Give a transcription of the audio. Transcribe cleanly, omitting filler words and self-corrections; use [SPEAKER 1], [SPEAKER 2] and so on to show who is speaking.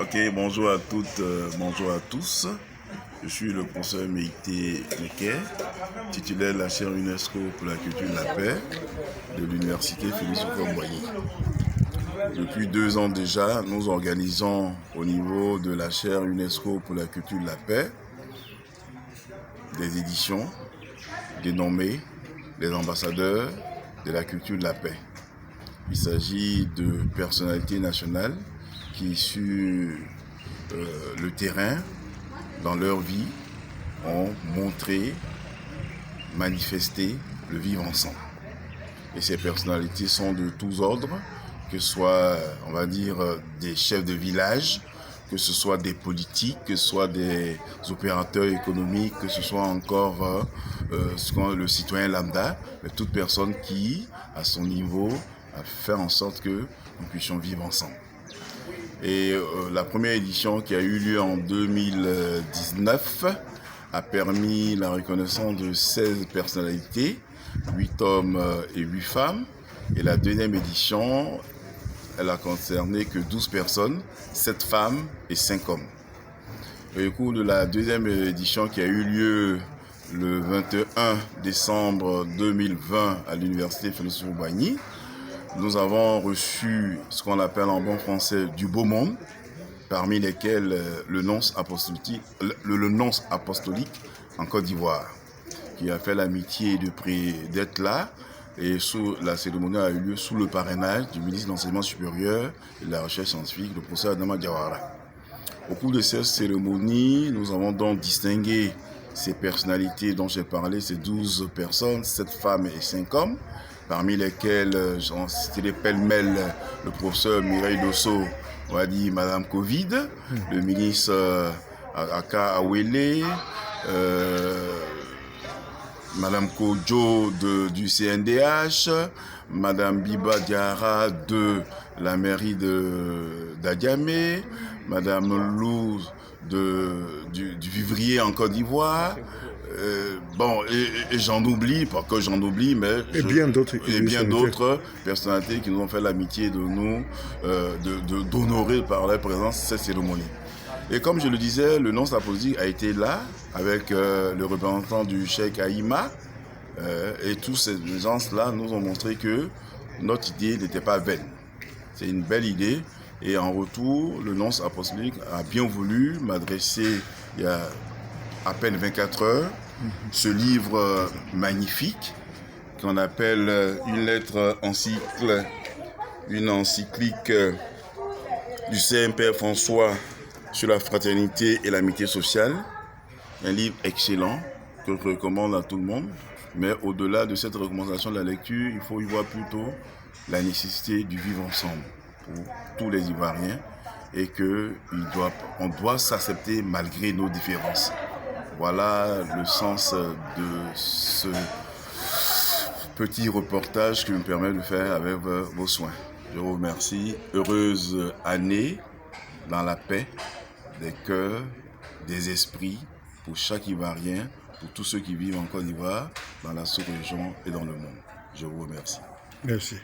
[SPEAKER 1] Ok, bonjour à toutes, bonjour à tous. Je suis le professeur Meïté Neké, titulaire de la chaire UNESCO pour la culture de la paix de l'université Félix Houphouët-Boigny. Depuis 2 ans déjà, nous organisons au niveau de la chaire UNESCO pour la culture de la paix des éditions dénommées les ambassadeurs de la culture de la paix. Il s'agit de personnalités nationales qui, sur le terrain, dans leur vie, ont montré, manifesté le vivre ensemble. Et ces personnalités sont de tous ordres, que ce soit, on va dire, des chefs de village, que ce soit des politiques, que ce soit des opérateurs économiques, que ce soit encore le citoyen lambda, mais toute personne qui, à son niveau, a fait en sorte que nous puissions vivre ensemble. Et la première édition qui a eu lieu en 2019 a permis la reconnaissance de 16 personnalités, 8 hommes et 8 femmes. Et la deuxième édition, elle a concerné que 12 personnes, 7 femmes et 5 hommes. Et au cours de la deuxième édition qui a eu lieu le 21 décembre 2020 à l'université Félix Houphouët-Boigny, nous avons reçu ce qu'on appelle en bon français du beau monde, parmi lesquels le nonce apostolique en Côte d'Ivoire, qui a fait l'amitié d'être là. Et la cérémonie a eu lieu sous le parrainage du ministre de l'Enseignement supérieur et de la Recherche scientifique, le professeur Adama Diawara. Au cours de cette cérémonie, nous avons donc distingué ces personnalités dont j'ai parlé, ces 12 personnes, 7 femmes et 5 hommes, parmi lesquels j'en citerai pêle-mêle le professeur Mireille Dosso, on va dire Madame Covid, le ministre Aka Awele, Madame Kojo du CNDH, Madame Biba Diara de la mairie d'Adiamé, Madame Lou du Vivrier en Côte d'Ivoire. Et j'en oublie, pas que j'en oublie, mais
[SPEAKER 2] bien d'autres
[SPEAKER 1] personnalités qui nous ont fait l'amitié de nous, d'honorer par leur présence cette cérémonie. Et comme je le disais, le nonce apostolique a été là avec le représentant du Cheikh Haïma, et tous ces gens-là nous ont montré que notre idée n'était pas vaine. C'est une belle idée. Et en retour, le nonce apostolique a bien voulu m'adresser il y a à peine 24 heures ce livre magnifique qu'on appelle une encyclique du CMP François sur la fraternité et l'amitié sociale. Un livre excellent que je recommande à tout le monde. Mais au-delà de cette recommandation de la lecture, il faut y voir plutôt la nécessité du vivre ensemble pour tous les Ivoiriens et qu'on doit s'accepter malgré nos différences. Voilà le sens de ce petit reportage que me permet de faire avec vos soins. Je vous remercie. Heureuse année dans la paix des cœurs, des esprits, pour chaque Ivoirien, pour tous ceux qui vivent en Côte d'Ivoire, dans la sous-région et dans le monde. Je vous remercie.
[SPEAKER 2] Merci.